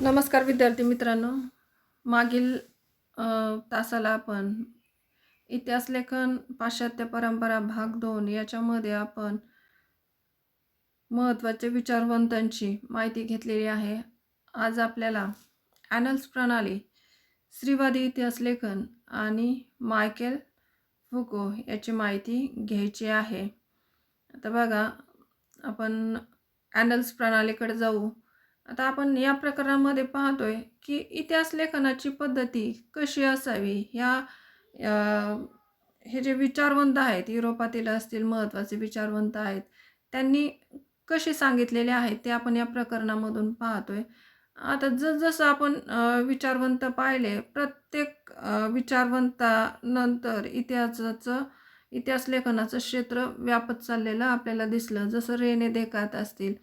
नमस्कार विद्यार्थी मित्रांनो. मागील तासाला आपण इतिहास लेखन पाश्चात्य परंपरा भाग 2 याच्यामध्ये आपण महत्त्वाचे विचारवंतांची माहिती घेतलेली आहे. आज आपल्याला ॲनल्स प्रणाली, स्त्रीवादी इतिहास लेखन आणि मायकेल फुको याची माहिती घ्यायची आहे. आता बघा, आपण ॲनल्स प्रणालीकडे जाऊ. आता आपण या प्रकरणामध्ये पाहतोय की इतिहास लेखनाची पद्धती कशी असावी, हे जे विचारवंत आहेत, युरोपातील असतील महत्त्वाचे विचारवंत आहेत, त्यांनी कसे सांगितलेले आहेत ते आपण या प्रकरणामधून पाहतोय. आता जसं आपण विचारवंत पाहिले, प्रत्येक विचारवंतानंतर इतिहास लेखनाचं क्षेत्र व्यापत चाललेलं आपल्याला दिसलं. जसं रेने देकार्त असतील.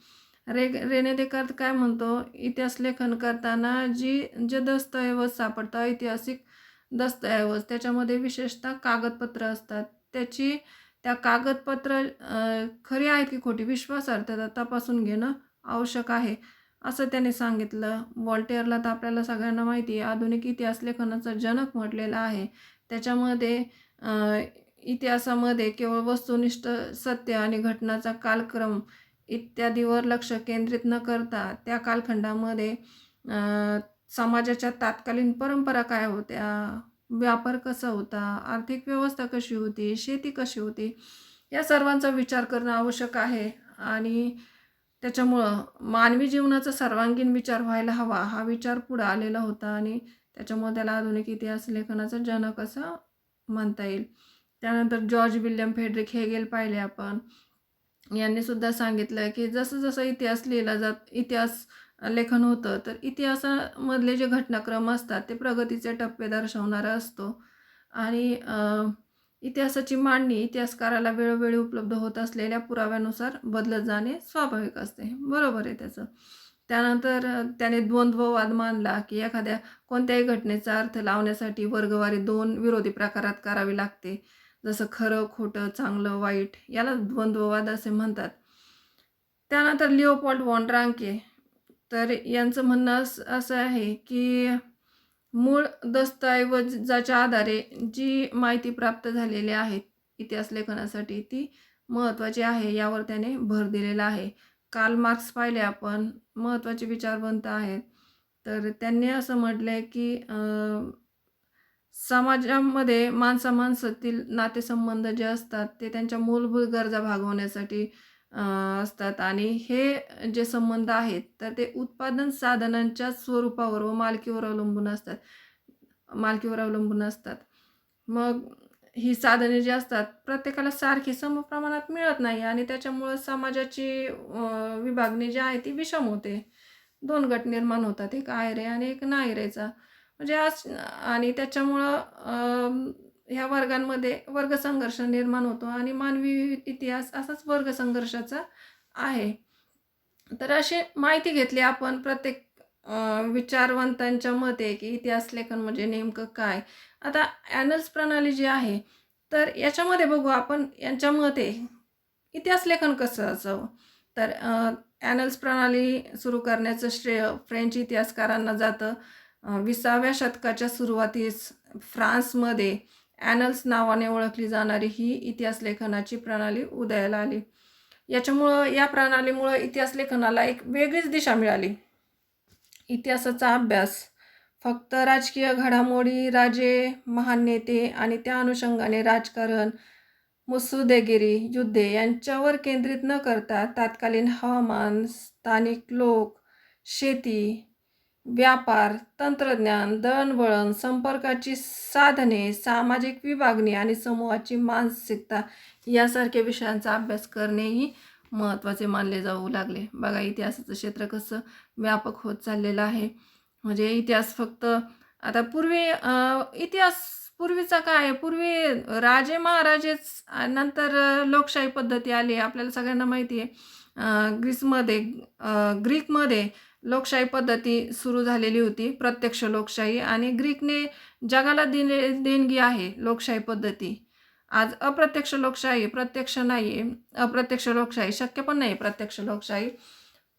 रेने देकार्त काय म्हणतो, इतिहास लेखन करताना जे दस्तऐवज सापडतं, ऐतिहासिक दस्तऐवज, त्याच्यामध्ये विशेषतः कागदपत्र असतात. त्या कागदपत्र खरी आहेत की खोटी, विश्वासार्हता तपासून घेणं आवश्यक आहे, असं त्याने सांगितलं. व्हॉल्टेअरला तर आपल्याला सगळ्यांना माहिती आहे, आधुनिक इतिहास लेखनाचा जनक म्हटलेला आहे. त्याच्यामध्ये इतिहासामध्ये केवळ वस्तुनिष्ठ सत्य आणि घटनाचा कालक्रम इत्यादीवर लक्ष केंद्रित न करता त्या कालखंडामध्ये समाजाच्या तात्कालीन परंपरा काय होत्या, व्यापार कसा होता, आर्थिक व्यवस्था कशी होती, शेती कशी होती, या सर्वांचा विचार करणं आवश्यक आहे. आणि त्याच्यामुळं मानवी जीवनाचा सर्वांगीण विचार व्हायला हवा, हा विचार पुढं आलेला होता आणि त्याच्यामुळे त्याला आधुनिक इतिहास लेखनाचा जनक असं म्हणता येईल. त्यानंतर जॉर्ज विल्यम फेडरिक हेगेल पाहिले आपण. यांनी सुद्धा सांगितलं की जसं जसं इतिहास लेखन होतं, तर इतिहासामधले जे घटनाक्रम असतात ते प्रगतीचे टप्पे दर्शवणारा असतो. आणि इतिहासाची मांडणी इतिहासकाराला वेळोवेळी उपलब्ध होत असलेल्या पुराव्यानुसार बदलत जाणे स्वाभाविक असते. बरोबर आहे त्याचं. त्यानंतर त्याने द्वंद्ववाद मानला की कोणत्याही घटनेचा अर्थ लावण्यासाठी वर्गवारी 2 विरोधी प्रकारात करावी लागते. जसं खरं, खोटं, चांगलं, वाईट, याला द्वंद्ववाद असे म्हणतात. त्यानंतर लिओपोल्ड वॉन रांके, तर यांचं म्हणणं असं आहे की मूळ दस्तऐवजाच्या आधारे जी माहिती प्राप्त झालेली आहे इतिहास लेखनासाठी, ती महत्त्वाची आहे, यावर त्याने भर दिलेला आहे. कार्ल मार्क्स पाहिले आपण, महत्त्वाचे विचारवंत आहेत. तर त्यांनी असं म्हटलंय की समाजामध्ये माणसामाणसातील नातेसंबंध जे असतात ते त्यांच्या मूलभूत गरजा भागवण्यासाठी असतात. आणि हे जे संबंध आहेत तर ते उत्पादन साधनांच्या स्वरूपावर व मालकीवर अवलंबून असतात. मग ही साधने जी असतात प्रत्येकाला सारखी समप्रमाणात मिळत नाही आणि त्याच्यामुळं समाजाची विभागणी जी आहे ती विषम होते. 2 गट निर्माण होतात, एक आयरे आणि एक नायरेचा. म्हणजे आणि त्याच्यामुळं ह्या वर्गांमध्ये वर्गसंघर्ष निर्माण होतो आणि मानवी इतिहास असाच वर्गसंघर्षाचा आहे. तर अशी माहिती घेतली आपण प्रत्येक विचारवंतांच्या मते की इतिहास लेखन म्हणजे नेमकं काय. आता ॲनल्स प्रणाली जी आहे, तर याच्यामध्ये बघू आपण यांच्या मते इतिहास लेखन कसं असावं. तर ॲनल्स प्रणाली सुरू करण्याचं श्रेय फ्रेंच इतिहासकारांना जातं. 20व्या शतकाच्या सुरुवातीस फ्रान्समध्ये ॲनल्स नावाने ओळखली जाणारी ही इतिहास लेखनाची प्रणाली उदयाला आली. या प्रणालीमुळं इतिहास लेखनाला एक वेगळीच दिशा मिळाली. इतिहासाचा अभ्यास फक्त राजकीय घडामोडी, राजे, महान नेते आणि त्या अनुषंगाने राजकारण, मुत्सद्देगिरी, युद्धे यांच्यावर केंद्रित न करता तत्कालीन हवामान, स्थानिक लोक, शेती, व्यापार, तंत्रज्ञान, दळणवळण, संपर्काची साधने, सामाजिक विभागणी आणि समूहाची मानसिकता यासारख्या विषयांचा अभ्यास करणेही महत्त्वाचे मानले जाऊ लागले. बघा, इतिहासाचं क्षेत्र कसं व्यापक होत चाललेलं आहे. म्हणजे इतिहास फक्त आता पूर्वीचा काय आहे, पूर्वी राजे महाराजेच, नंतर लोकशाही पद्धती आली. आपल्याला सगळ्यांना माहिती आहे. ग्रीकमध्ये लोकशाही पद्धती सुरू झालेली होती, प्रत्यक्ष लोकशाही. आणि ग्रीकने जगाला देणगी आहे लोकशाही पद्धती. आज अप्रत्यक्ष लोकशाही, प्रत्यक्ष नाही आहे, अप्रत्यक्ष लोकशाही शक्य पण नाही, प्रत्यक्ष लोकशाही.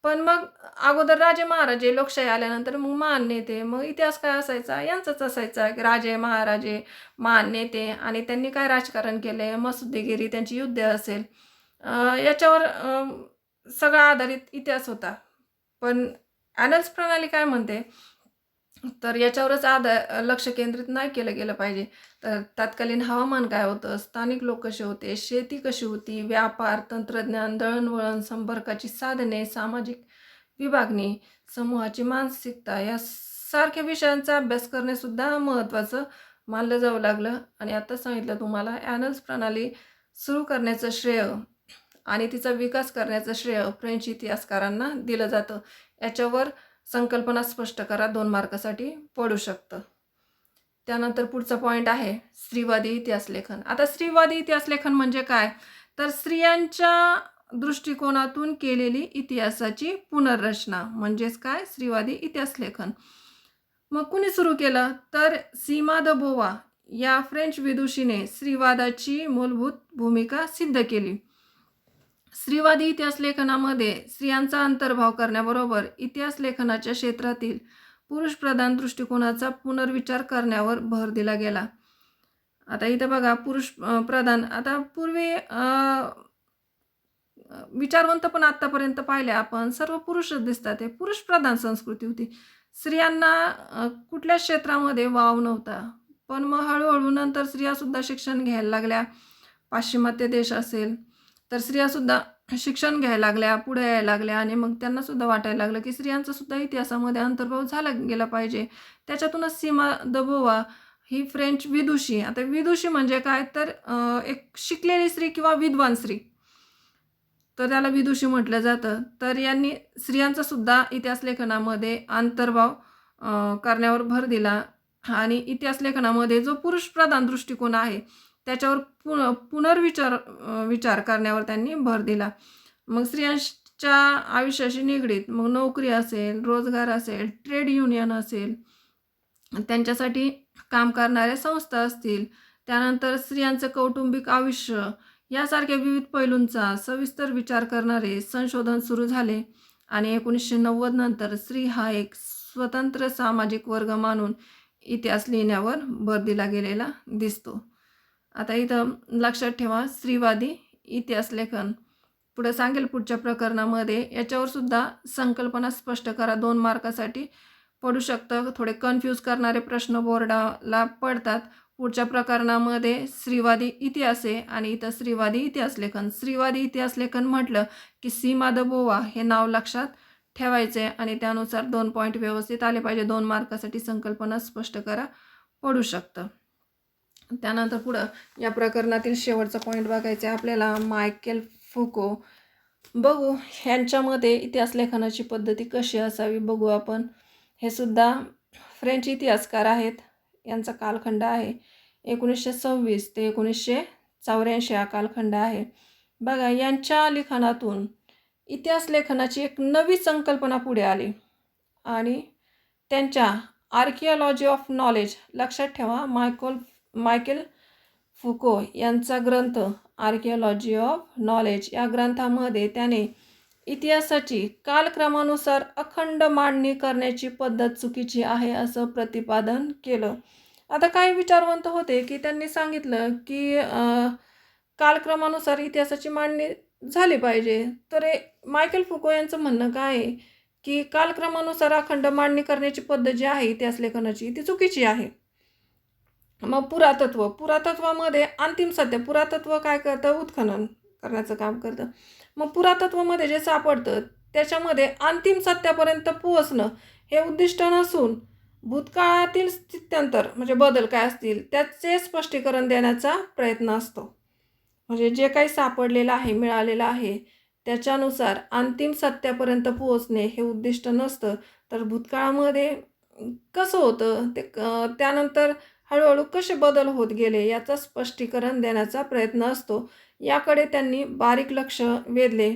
पण मग अगोदर राजे महाराजे, लोकशाही आल्यानंतर मग महान नेते, मग इतिहास काय असायचा? यांचाच असायचा की राजे, महाराजे, महान नेते आणि त्यांनी काय राजकारण केले, मसुदेगिरी, त्यांची युद्ध असेल, याच्यावर सगळा आधारित इतिहास होता. पण ॲनल्स प्रणाली काय म्हणते, तर याच्यावरच लक्ष केंद्रित नाही केलं गेलं पाहिजे. तर तत्कालीन हवामान काय होतं, स्थानिक लोक कसे होते, शेती कशी होती, व्यापार, तंत्रज्ञान, दळणवळण, संपर्काची साधने, सामाजिक विभागणी, समूहाची मानसिकता या सारख्या विषयांचा अभ्यास करणेसुद्धा महत्त्वाचं मानलं जाऊ लागलं. आणि आता सांगितलं तुम्हाला ॲनल्स प्रणाली सुरू करण्याचं श्रेय आणि तिचा विकास करण्याचं श्रेय फ्रेंच इतिहासकारांना दिलं जातं. याच्यावर संकल्पना स्पष्ट करा, 2 मार्कासाठी पडू शकतं. त्यानंतर पुढचा पॉईंट आहे स्त्रीवादी इतिहासलेखन. आता स्त्रीवादी इतिहासलेखन म्हणजे काय, तर स्त्रियांच्या दृष्टिकोनातून केलेली इतिहासाची पुनर्रचना म्हणजेच काय, स्त्रीवादी इतिहासलेखन. मग कुणी सुरू केलं, तर सीमा द बोवा या फ्रेंच विदुषीने स्त्रीवादाची मूलभूत भूमिका सिद्ध केली. स्त्रीवादी इतिहास लेखनामध्ये स्त्रियांचा अंतर्भाव करण्याबरोबर इतिहास लेखनाच्या क्षेत्रातील पुरुषप्रधान दृष्टिकोनाचा पुनर्विचार करण्यावर भर दिला गेला. आता इथं बघा पुरुष प्रधान, आता पूर्वी विचारवंत पण आत्तापर्यंत पाहिले आपण सर्व पुरुषच दिसतात. हे पुरुषप्रधान संस्कृती होती. स्त्रियांना कुठल्याच क्षेत्रामध्ये वाव नव्हता. पण मग हळूहळू नंतर स्त्रियासुद्धा शिक्षण घ्यायला लागल्या. पाश्चिमात्य देश असेल तर स्त्रियासुद्धा शिक्षण घ्यायला लागल्या, पुढे यायला लागल्या आणि मग त्यांनासुद्धा वाटायला लागलं की स्त्रियांचासुद्धा इतिहासामध्ये अंतर्भाव झाला गेला पाहिजे. त्याच्यातूनच सीमा द बोवा ही फ्रेंच विदुषी, आता विदुषी म्हणजे काय, तर एक शिकलेली स्त्री किंवा विद्वान स्त्री, तर त्याला विदुषी म्हटलं जातं. तर यांनी स्त्रियांचा सुद्धा इतिहास लेखनामध्ये अंतर्भाव करण्यावर भर दिला आणि इतिहास लेखनामध्ये जो पुरुषप्रधान दृष्टिकोन आहे त्याच्यावर विचार करण्यावर त्यांनी भर दिला. मग स्त्रियांच्या आयुष्याशी निगडीत मग नोकरी असेल, रोजगार असेल, ट्रेड युनियन असेल, त्यांच्यासाठी काम करणाऱ्या संस्था असतील, त्यानंतर स्त्रियांचं कौटुंबिक आयुष्य यासारख्या विविध पैलूंचा सविस्तर विचार करणारे संशोधन सुरू झाले आणि 1990 नंतर स्त्री हा एक स्वतंत्र सामाजिक वर्ग मानून इतिहास लिहिण्यावर भर दिला गेलेला दिसतो. आता इथं लक्षात ठेवा स्त्रीवादी इतिहास लेखन. पुढे सांगेल पुढच्या प्रकरणामध्ये, याच्यावर सुद्धा संकल्पना स्पष्ट करा, 2 मार्कासाठी पडू शकतं. थोडे कन्फ्यूज करणारे प्रश्न बोर्डाला पडतात. पुढच्या प्रकरणामध्ये स्त्रीवादी इतिहास आहे आणि इथं स्त्रीवादी इतिहास लेखन. स्त्रीवादी इतिहास लेखन म्हटलं की सीमा द बोवा हे नाव लक्षात ठेवायचे आणि त्यानुसार 2 पॉईंट व्यवस्थित आले पाहिजे. 2 मार्कासाठी संकल्पना स्पष्ट करा, पडू शकतं. त्यानंतर पुढं या प्रकरणातील शेवटचा पॉईंट बघायचा आहे आपल्याला, मायकेल फुको. बघू ह्यांच्यामध्ये इतिहास लेखनाची पद्धती कशी असावी बघू आपण. हे सुद्धा फ्रेंच इतिहासकार आहेत. यांचा कालखंड आहे 1926 ते 1984 हा कालखंड आहे. बघा यांच्या लिखाणातून इतिहास लेखनाची एक नवी संकल्पना पुढे आली आणि त्यांच्या आर्किओलॉजी ऑफ नॉलेज, लक्षात ठेवा मायकेल फुको यांचा ग्रंथ आर्किओलॉजी ऑफ नॉलेज या ग्रंथामध्ये त्याने इतिहासाची कालक्रमानुसार अखंड मांडणी करण्याची पद्धत चुकीची आहे असं प्रतिपादन केलं. आता काही विचारवंत होते की त्यांनी सांगितलं की कालक्रमानुसार इतिहासाची मांडणी झाली पाहिजे. तर मायकेल फुको यांचं म्हणणं काय आहे की कालक्रमानुसार अखंड मांडणी करण्याची पद्धत जी आहे इतिहास लेखनाची ती चुकीची आहे. मग पुरातत्वामध्ये अंतिम सत्य, पुरातत्व काय करतं, उत्खनन करण्याचं काम करतं. मग पुरातत्वामध्ये जे सापडतं त्याच्यामध्ये अंतिम सत्यापर्यंत पोहोचणं हे उद्दिष्ट नसून भूतकाळातील स्थित्यंतर म्हणजे बदल काय असतील त्याचे स्पष्टीकरण देण्याचा प्रयत्न असतो. म्हणजे जे काही सापडलेलं आहे, मिळालेलं आहे त्याच्यानुसार अंतिम सत्यापर्यंत पोहोचणे हे उद्दिष्ट नसतं, तर भूतकाळामध्ये कसं होतं ते त्यानंतर हळूहळू कसे बदल होत गेले याचं स्पष्टीकरण देण्याचा प्रयत्न असतो. याकडे त्यांनी बारीक लक्ष वेधले.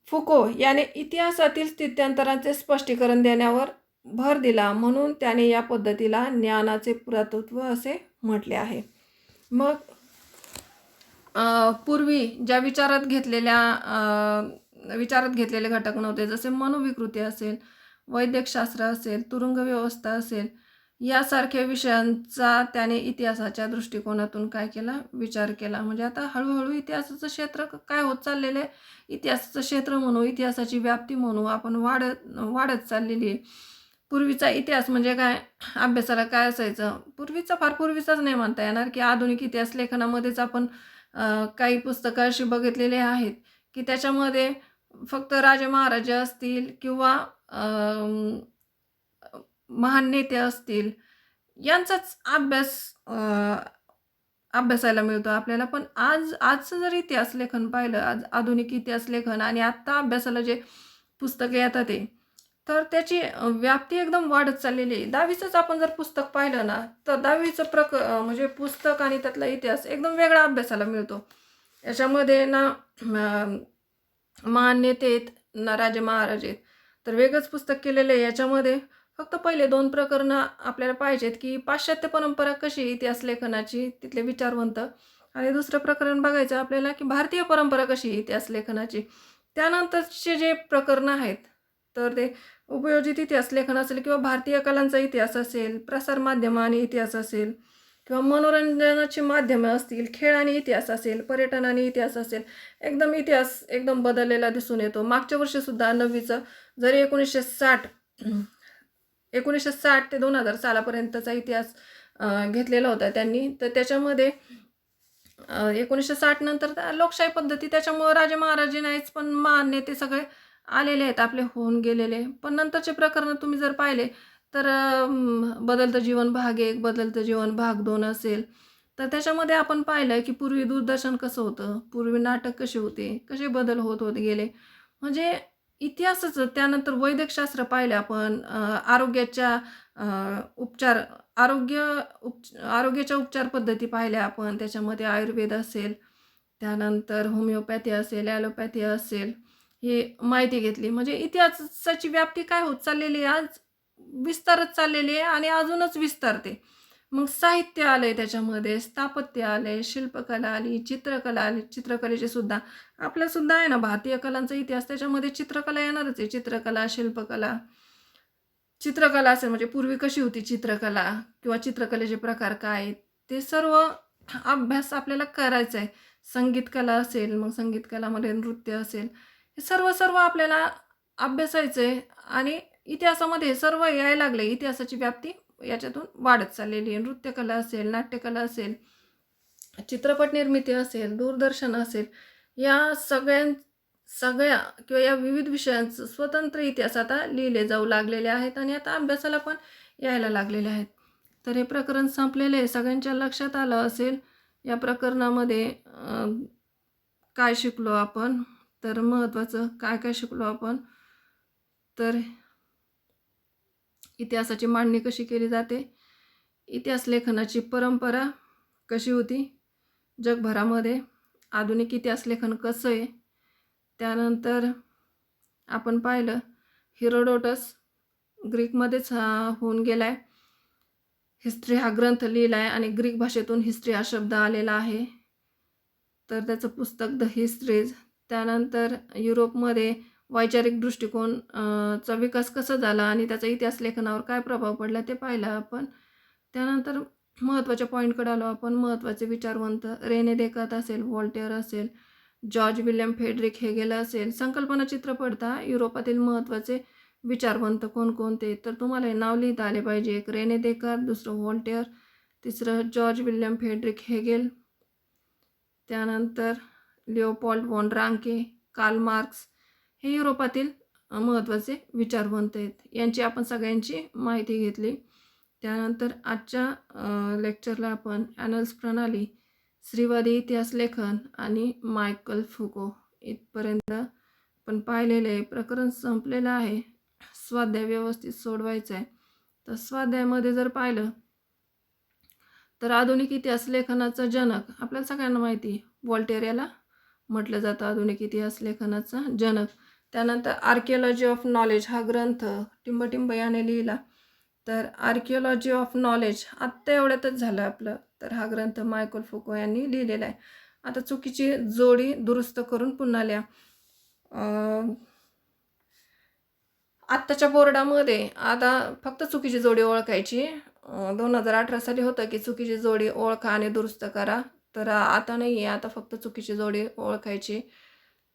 फुको याने इतिहासातील स्थित्यंतरांचे स्पष्टीकरण देण्यावर भर दिला, म्हणून त्याने या पद्धतीला ज्ञानाचे पुरातत्व असे म्हटले आहे. मग पूर्वी ज्या विचारात घेतलेल्या विचारात घेतलेले घटक नव्हते. जसे मनोविकृती असेल, वैद्यकशास्त्र असेल, तुरुंग व्यवस्था असेल, यासारख्या विषयांचा त्याने इतिहासाच्या दृष्टिकोनातून काय केला, विचार केला. म्हणजे आता हळूहळू इतिहासाचं क्षेत्र काय होत चाललेलं आहे, इतिहासाचं क्षेत्र म्हणू, इतिहासाची व्याप्ती म्हणू आपण वाढत चाललेली आहे. पूर्वीचा इतिहास म्हणजे काय, अभ्यासाला काय असायचं, फार पूर्वीचाच नाही म्हणता येणार, की आधुनिक इतिहास लेखनामध्येच आपण काही पुस्तकं अशी बघितलेली आहेत, की त्याच्यामध्ये फक्त राजे महाराजे असतील किंवा महान नेते असतील यांचाच अभ्यासायला मिळतो आपल्याला. पण आजचं जर इतिहास लेखन पाहिलं, आज आधुनिक इतिहास लेखन आणि आत्ता अभ्यासाला जे पुस्तकं येतात ते, तर त्याची व्याप्ती एकदम वाढत चाललेली आहे. 10वीचंच आपण जर पुस्तक पाहिलं ना, तर 10वीचं म्हणजे पुस्तक आणि त्यातला इतिहास एकदम वेगळा अभ्यासाला मिळतो. याच्यामध्ये ना महान नेते आहेत, ना राजे महाराजे आहेत. तर वेगळंच पुस्तक केलेलं आहे. याच्यामध्ये फक्त पहिले 2 प्रकरणं आपल्याला पाहिजेत, की पाश्चात्य परंपरा कशी आहे इतिहास लेखनाची, तिथले विचारवंत, आणि दुसरं प्रकरण बघायचं आपल्याला, की भारतीय परंपरा कशी आहे इतिहास लेखनाची. त्यानंतरचे जे प्रकरणं आहेत, तर ते उपयोजित इतिहास लेखन असेल किंवा भारतीय कलांचा इतिहास असेल, प्रसारमाध्यम आणि इतिहास असेल किंवा मनोरंजनाची माध्यमं असतील, खेळ आणि इतिहास असेल, पर्यटन आणि इतिहास असेल, इतिहास एकदम बदललेला दिसून येतो. मागच्या वर्षीसुद्धा 9वीचं जरी 1960 ते 2000 सालापर्यंतचा इतिहास घेतलेला होता त्यांनी, तर त्याच्यामध्ये 1960 नंतर लोकशाही पद्धती, त्याच्यामुळं राजे महाराजे नाहीच, पण महान नेते सगळे आलेले आहेत आपले, होऊन गेलेले. पण नंतरचे प्रकरण तुम्ही जर पाहिले तर बदलतं जीवन भाग 1, बदलतं जीवन भाग 2 असेल, तर त्याच्यामध्ये आपण पाहिलं की पूर्वी दूरदर्शन कसं होतं, पूर्वी नाटक कसे होते, कसे बदल होत गेले. म्हणजे इतिहासच. त्यानंतर वैद्यकशास्त्र पाहिलं आपण, आरोग्याच्या उपचार आरोग्याच्या उपचार पद्धती पाहिल्या आपण. त्याच्यामध्ये आयुर्वेद असेल, त्यानंतर होमिओपॅथी असेल, ॲलोपॅथी असेल, ही माहिती घेतली. म्हणजे इतिहासाची व्याप्ती काय होत चाललेली आहे, आज विस्तारत चाललेली आहे आणि अजूनच विस्तारते. मग साहित्य आलंय त्याच्यामध्ये, स्थापत्य आलंय, शिल्पकला आली, चित्रकला आली. चित्रकलेचे सुद्धा आपल्यासुद्धा आहे ना भारतीय कलांचा इतिहास, त्याच्यामध्ये चित्रकला येणारच आहे. चित्रकला असेल म्हणजे पूर्वी कशी होती चित्रकला किंवा चित्रकलेचे प्रकार काय आहेत, ते सर्व अभ्यास आपल्याला करायचा आहे. संगीत कला असेल, मग संगीत कलामध्ये नृत्य असेल, हे सर्व आपल्याला अभ्यासायचं आहे. आणि इतिहासामध्ये हे सर्व यायला लागले. इतिहासाची व्याप्ती याच्यातून वाढत चाललेली आहे. नृत्यकला असेल, नाट्यकला असेल, चित्रपट निर्मिती असेल, दूरदर्शन असेल, या सगळ्या किंवा या विविध विषयांचं स्वतंत्र इतिहास आता लिहिले जाऊ लागलेले आहेत आणि आता अभ्यासाला पण यायला लागलेले आहेत. तर हे प्रकरण संपलेले आहे. सगळ्यांच्या लक्षात आलं असेल या प्रकरणामध्ये काय शिकलो आपण. तर महत्त्वाचं काय काय शिकलो आपण, तर इतिहासाची मांडणी कशी केली जाते, इतिहास लेखनाची परंपरा कशी होती जगभरामध्ये, आधुनिक इतिहास लेखन कसं आहे. त्यानंतर आपण पाहिलं हेरोडोटस ग्रीकमध्येच होऊन गेला आहे. हिस्ट्री हा ग्रंथ लिहिला आहे आणि ग्रीक भाषेतून हिस्ट्री हा शब्द आलेला आहे. तर त्याचं पुस्तक द हिस्ट्रीज. त्यानंतर युरोपमध्ये वैचारिक दृष्टिकोन चा विकास कसा झाला आणि त्याचा इतिहास लेखनावर काय प्रभाव पडला ते पाहिलं आपण. त्यानंतर महत्त्वाच्या पॉईंटकडे आलो आपण. महत्त्वाचे विचारवंत रेने देकार्त असेल, व्हॉल्टेअर असेल, जॉर्ज विल्यम फ्रेडरिक हेगेल असेल. संकल्पना चित्र पडता युरोपातील महत्त्वाचे विचारवंत कोणकोणते, तर तुम्हाला हे नाव लिहिता आले पाहिजे. एक रेने देकार्त, दुसरं व्हॉल्टेअर, तिसरं जॉर्ज विल्यम फ्रेडरिक हेगेल, त्यानंतर लिओपोल्ड वॉन रांके, कार्ल मार्क्स, हे युरोपातील महत्त्वाचे विचारवंत आहेत. यांची आपण सगळ्यांची माहिती घेतली. त्यानंतर आजच्या लेक्चरला आपण ॲनल्स प्रणाली, स्त्रीवादी इतिहास लेखन आणि मायकल फुको इथपर्यंत पण पाहिलेले प्रकरण संपलेलं आहे. स्वाध्याय व्यवस्थित सोडवायचं आहे. तर स्वाध्यायामध्ये जर पाहिलं तर आधुनिक इतिहास लेखनाचा जनक आपल्याला सगळ्यांना माहिती, व्हॉल्टेअर याला म्हटलं जातं आधुनिक इतिहास लेखनाचा जनक. त्यानंतर आर्किओलॉजी ऑफ नॉलेज हा ग्रंथ टिंबटिंब याने लिहिला. तर आर्किओलॉजी ऑफ नॉलेज आत्ता एवढ्यातच झालं आपलं. तर हा ग्रंथ मायकल फुको यांनी लिहिलेला आहे. आता चुकीची जोडी दुरुस्त करून पुन्हा लिहा. आत्ताच्या बोर्डामध्ये आता फक्त चुकीची जोडी ओळखायची. 2018 साली होतं की चुकीची जोडी ओळखा आणि दुरुस्त करा. तर आता नाही आहे, आता फक्त चुकीची जोडी ओळखायची.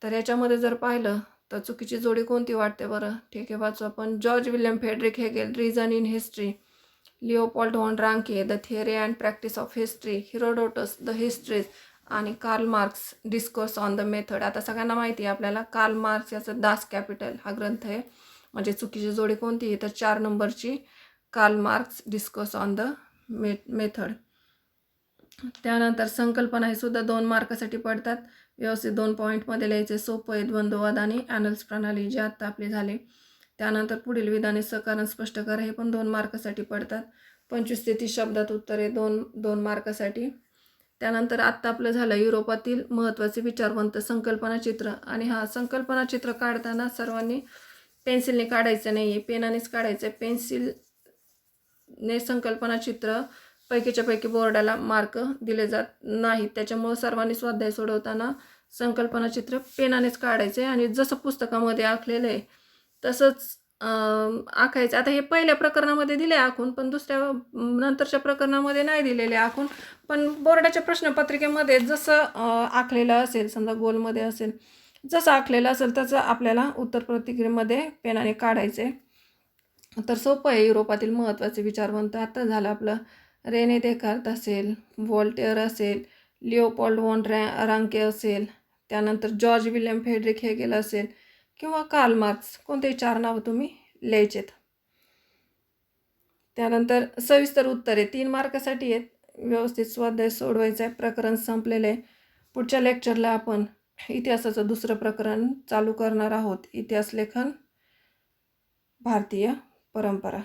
तर याच्यामध्ये जर पाहिलं तर चुकीची जोडी कोणती वाटते बरं? ठीक आहे, वाचू आपण. George William Friedrich Hegel, reason in history. Leopold von Ranke, the theory and practice of history. Herodotus, the histories. आणि Karl Marx, discourse on the method. आता सगळ्यांना माहिती आहे आपल्याला कार्ल मार्क्स याचं दास कॅपिटल हा ग्रंथ आहे. म्हणजे चुकीची जोडी कोणती आहे तर 4 नंबरची Carl Marx, discourse on the method. त्यानंतर संकल्पना हे सुद्धा 2 मार्कासाठी पडतात. व्यवस्थित 2 पॉईंटमध्ये लिहायचे. सोपं आहे. द्वंद्ववाद आणि ॲनल्स प्रणाली जे आत्ता आपले झाले. त्यानंतर पुढील विधाने सकारण स्पष्ट करा, हे पण 2 मार्कासाठी पडतात. 25 ते 30 शब्दात उत्तरे 2 मार्कासाठी. त्यानंतर आत्ता आपलं झालं युरोपातील महत्त्वाचे विचारवंत, संकल्पना चित्र. आणि हा संकल्पना चित्र काढताना सर्वांनी पेन्सिलने काढायचं नाही आहे, पेनानेच काढायचं आहे. पेन्सिलने संकल्पना चित्र पैकीच्या पैकी बोर्डाला मार्क दिले जात नाहीत. त्याच्यामुळं सर्वांनी स्वाध्याय सोडवताना संकल्पना चित्र पेनानेच काढायचे आणि जसं पुस्तकामध्ये आखलेलं आहे तसंच आखायचं. आता हे पहिल्या प्रकरणामध्ये दिले आखून, पण दुसऱ्या नंतरच्या प्रकरणामध्ये नाही दिलेले आखून. पण बोर्डाच्या प्रश्नपत्रिकेमध्ये जसं आखलेलं असेल, समजा गोलमध्ये असेल, जसं आखलेलं असेल तसं आपल्याला उत्तर पत्रिकेमध्ये पेनाने काढायचे. तर सोपं आहे. युरोपातील महत्त्वाचे विचारवंत आता झालं आपलं. रेने देकार्त असेल, व्हॉल्टेअर असेल, लिओपोल्ड व्हॉन रांके असेल, त्यानंतर जॉर्ज विल्यम फ्रेडरिक हेगेल असेल किंवा कार्ल मार्क्स. कोणतेही 4 नावं तुम्ही लिहायचेत. त्यानंतर सविस्तर उत्तरे 3 मार्कासाठी आहेत. व्यवस्थित स्वाध्याय सोडवायचा आहे. प्रकरण संपलेलं आहे. पुढच्या लेक्चरला आपण इतिहासाचं दुसरं प्रकरण चालू करणार आहोत. इतिहास लेखन, भारतीय परंपरा.